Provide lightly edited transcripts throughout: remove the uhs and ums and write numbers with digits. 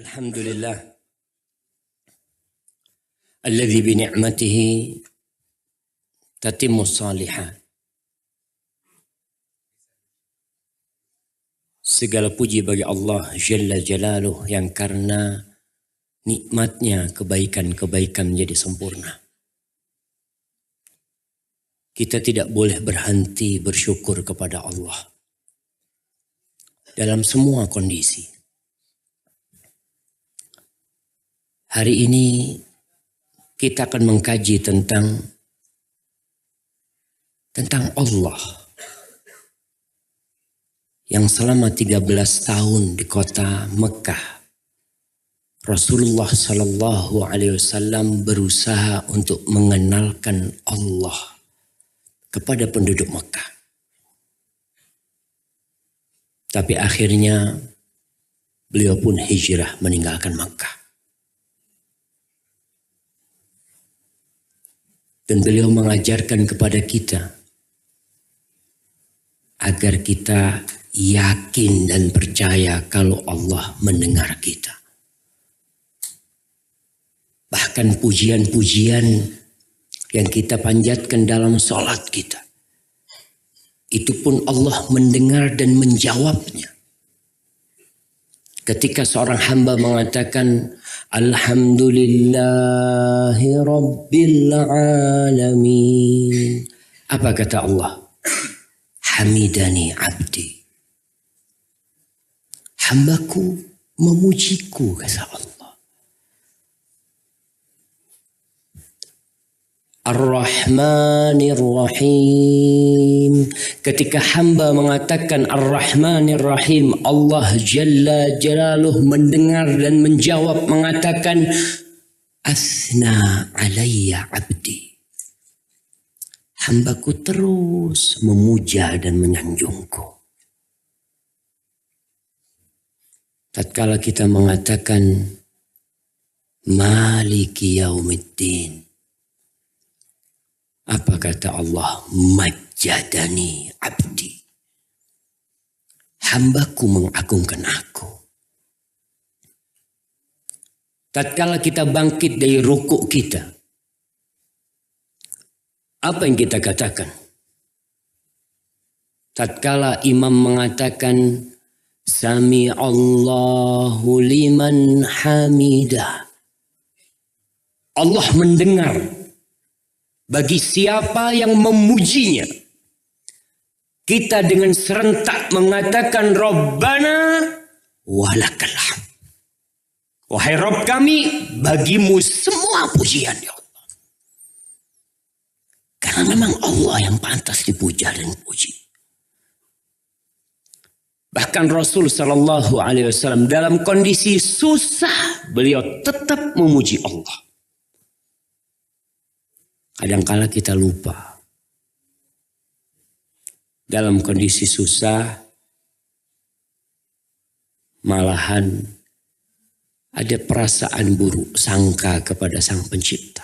Alhamdulillah alladzi bi ni'matihi tatimmu shalihat. Segala puji bagi Allah Jalla Jalaluh yang karena nikmatnya kebaikan-kebaikan menjadi sempurna. Kita tidak boleh berhenti bersyukur kepada Allah dalam semua kondisi. Hari ini kita akan mengkaji tentang Allah yang selama 13 tahun di kota Mekah Rasulullah Sallallahu Alaihi Wasallam berusaha untuk mengenalkan Allah kepada penduduk Mekah. Tapi akhirnya beliau pun hijrah meninggalkan Mekah. Dan beliau mengajarkan kepada kita agar kita yakin dan percaya kalau Allah mendengar kita. Bahkan pujian-pujian yang kita panjatkan dalam sholat kita, itu pun Allah mendengar dan menjawabnya. Ketika seorang hamba mengatakan Alhamdulillahi Rabbil Alamin, apa kata Allah? Hamidani abdi. Hambaku memujiku, kata Allah. Ar-Rahmanir Rahim. Ketika hamba mengatakan Ar-Rahmanir Rahim, Allah Jalla Jalaluh mendengar dan menjawab mengatakan Asna alayya abdi. Hambaku terus memuja dan menyanjungku. Tatkala kita mengatakan Maliki Yaumiddin, apa kata Allah? Majjadani abdi. Hambaku mengagungkan aku. Tatkala kita bangkit dari rukuk kita, apa yang kita katakan? Tatkala imam mengatakan Sami Allahu liman hamidah, Allah mendengar bagi siapa yang memujinya. Kita dengan serentak mengatakan Rabbana walakal hamd. Wahai Rabb kami, bagimu semua pujian ya Allah. Karena memang Allah yang pantas dipuja dan dipuji. Bahkan Rasul Sallallahu Alaihi Wasallam dalam kondisi susah, beliau tetap memuji Allah. Kadangkala kita lupa. Dalam kondisi susah, malahan ada perasaan buruk sangka kepada Sang Pencipta.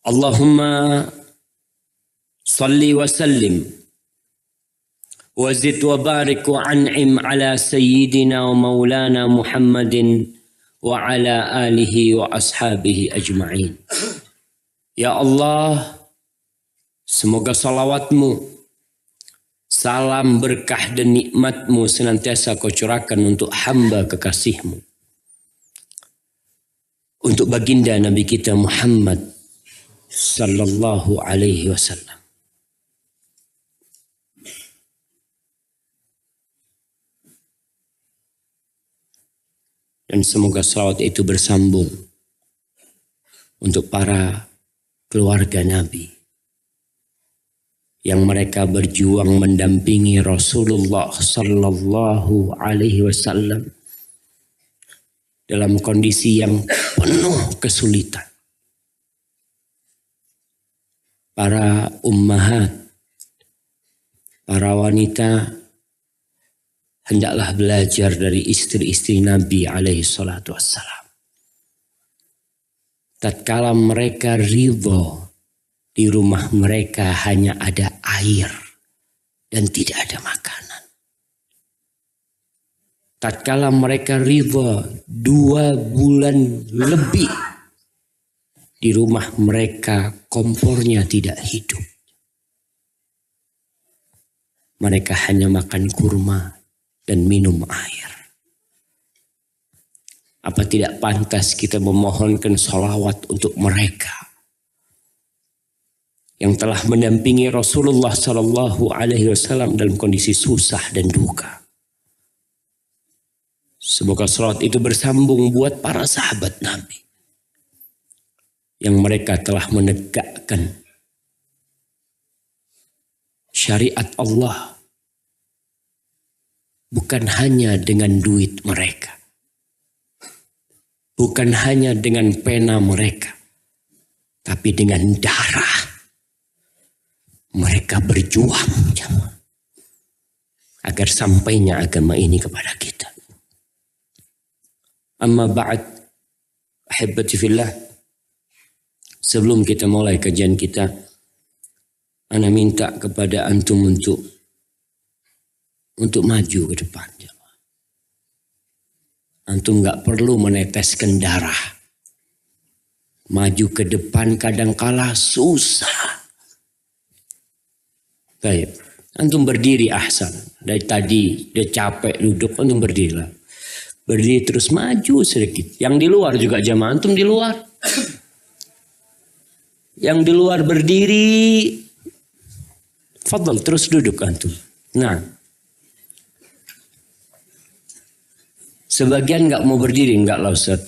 Allahumma salli wa sallim wa zid wa barik wa an'im ala sayyidina wa maulana Muhammadin wa ala alihi wa ashabihi ajma'in. Ya Allah, semoga salawatmu, salam berkah dan nikmatmu senantiasa kau curahkan untuk hamba kekasihmu. Untuk baginda Nabi kita Muhammad sallallahu alaihi wasallam. Dan semoga salawat itu bersambung untuk para keluarga Nabi yang mereka berjuang mendampingi Rasulullah Sallallahu Alaihi Wasallam dalam kondisi yang penuh kesulitan. Para ummahat, para wanita, hendaklah belajar dari istri-istri Nabi alaihi salatu wassalam. Tatkala mereka ridho, di rumah mereka hanya ada air dan tidak ada makanan. tatkala mereka ridha 2 bulan lebih di rumah mereka kompornya tidak hidup. Mereka hanya makan kurma dan minum air. Apa tidak pantas kita memohonkan salawat untuk mereka yang telah mendampingi Rasulullah Sallallahu Alaihi Wasallam dalam kondisi susah dan duka. Semoga salawat itu bersambung buat para sahabat Nabi yang mereka telah menegakkan syariat Allah bukan hanya dengan duit mereka, bukan hanya dengan pena mereka, tapi dengan darah. Mereka berjuang agar sampainya agama ini kepada kita. Amma ba'd, ahibati fillah, sebelum kita mulai kajian kita, ana minta kepada antum untuk maju ke depan. Antum nggak perlu meneteskan darah. Maju ke depan kadangkala susah. Baik, antum berdiri ahsan. Dari tadi udah capek duduk, antum berdirilah. Berdiri terus maju sedikit. Yang di luar juga jamaah, antum di luar. Yang di luar berdiri, fadal terus duduk antum. Nah, sebagian nggak mau berdiri, nggak lah Ustaz.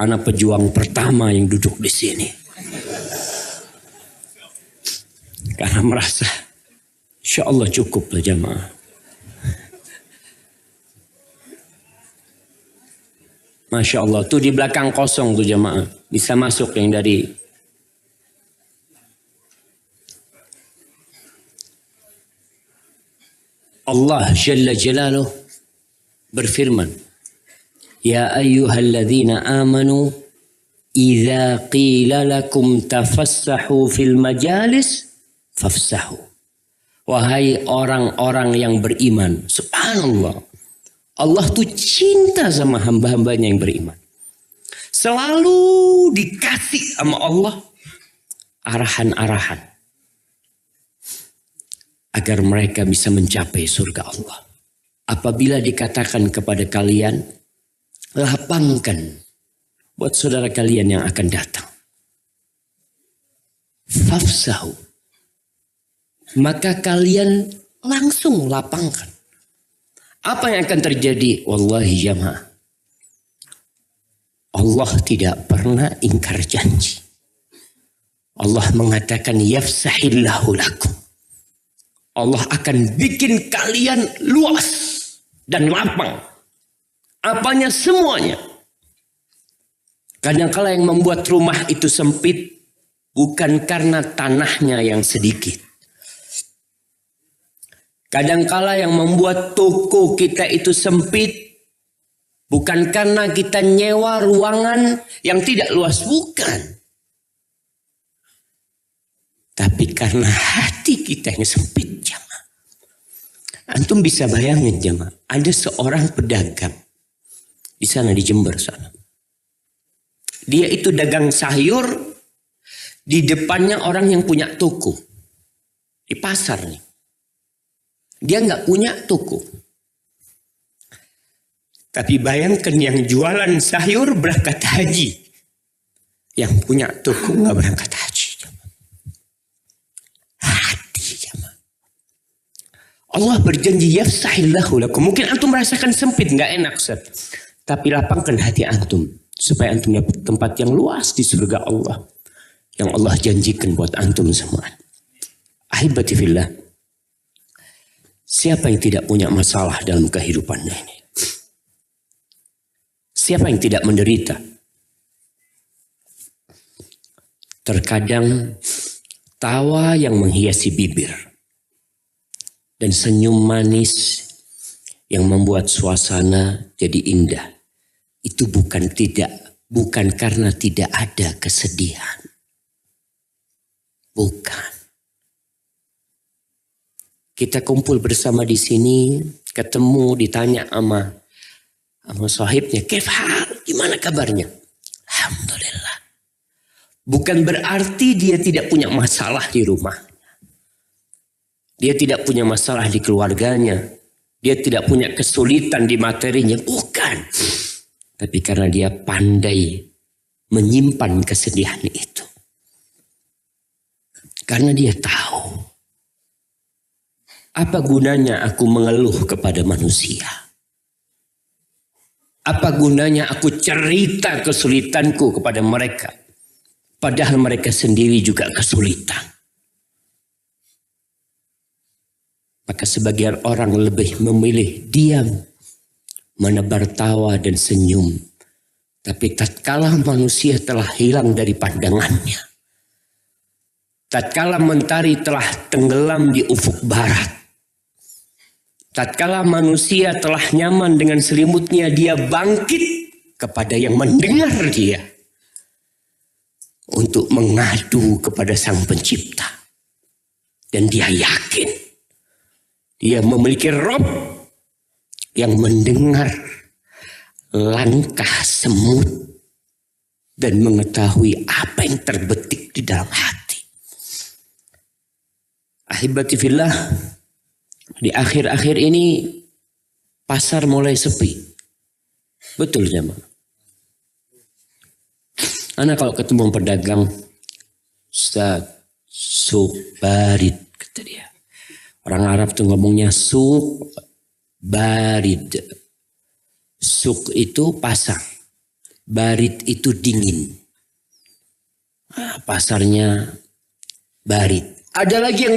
Anak pejuang pertama yang duduk di sini. Karena merasa, insya Allah cukup lah jamaah. Masya Allah, tuh di belakang kosong tuh jamaah. Bisa masuk yang dari Allah Jalla Jalaluh berfirman, Ya ayyuhalladzina amanu idza qila lakum tafassahu fil majalis fafsahu. Wahai orang-orang yang beriman, subhanallah. Allah tuh cinta sama hamba-hambanya yang beriman. Selalu dikasih sama Allah arahan-arahan agar mereka bisa mencapai surga Allah. Apabila dikatakan kepada kalian, lapangkan buat saudara kalian yang akan datang. Fafsahu. Maka kalian langsung lapangkan. Apa yang akan terjadi? Wallahi jamaah. Allah tidak pernah ingkar janji. Allah mengatakan yafsahillahu lakum. Allah akan bikin kalian luas dan lapang. Apanya semuanya. Kadang-kala yang membuat rumah itu sempit bukan karena tanahnya yang sedikit. Kadang-kala yang membuat toko kita itu sempit bukan karena kita nyewa ruangan yang tidak luas, bukan. Tapi karena hati kita yang sempit, jamaah. Antum bisa bayangin jamaah, ada seorang pedagang di sana di Jember sana. Dia itu dagang sayur, di depannya orang yang punya toko. Di pasar nih. Dia nggak punya toko. Tapi bayangkan yang jualan sayur berangkat haji. Yang punya toko nggak berangkat haji. Hati jamaah. Allah berjanji yafsahillahu lakum. Mungkin antum merasakan sempit, nggak enak Ustaz. Tapi lapangkan hati antum. Supaya antum dapat tempat yang luas di surga Allah. Yang Allah janjikan buat antum semua. Ahibati fillah. Siapa yang tidak punya masalah dalam kehidupannya ini? Siapa yang tidak menderita? Terkadang tawa yang menghiasi bibir dan senyum manis yang membuat suasana jadi indah. Itu bukan karena tidak ada kesedihan. Bukan. Kita kumpul bersama di sini, ketemu, ditanya sama sama sahibnya, "Kaif hal? Gimana kabarnya?" "Alhamdulillah." Bukan berarti dia tidak punya masalah di rumah. Dia tidak punya masalah di keluarganya. Dia tidak punya kesulitan di materinya. Bukan. Tapi karena dia pandai menyimpan kesedihan itu. Karena dia tahu. Apa gunanya aku mengeluh kepada manusia? Apa gunanya aku cerita kesulitanku kepada mereka? Padahal mereka sendiri juga kesulitan. Maka sebagian orang lebih memilih diam, menebar tawa dan senyum. Tapi tatkala manusia telah hilang dari pandangannya, tatkala mentari telah tenggelam di ufuk barat, tatkala manusia telah nyaman dengan selimutnya, dia bangkit kepada yang mendengar dia untuk mengadu kepada Sang Pencipta. Dan dia yakin dia memiliki Rob yang mendengar langkah semut dan mengetahui apa yang terbetik di dalam hati. Ahibati fillah, di akhir-akhir ini pasar mulai sepi. Betul jemaah. Anak kalau ketemu pedagang, "Ustaz, suq barid," kata dia. Orang Arab tuh ngomongnya suq barid. Suq itu pasar, barid itu dingin. Pasarnya barid. Ada lagi yang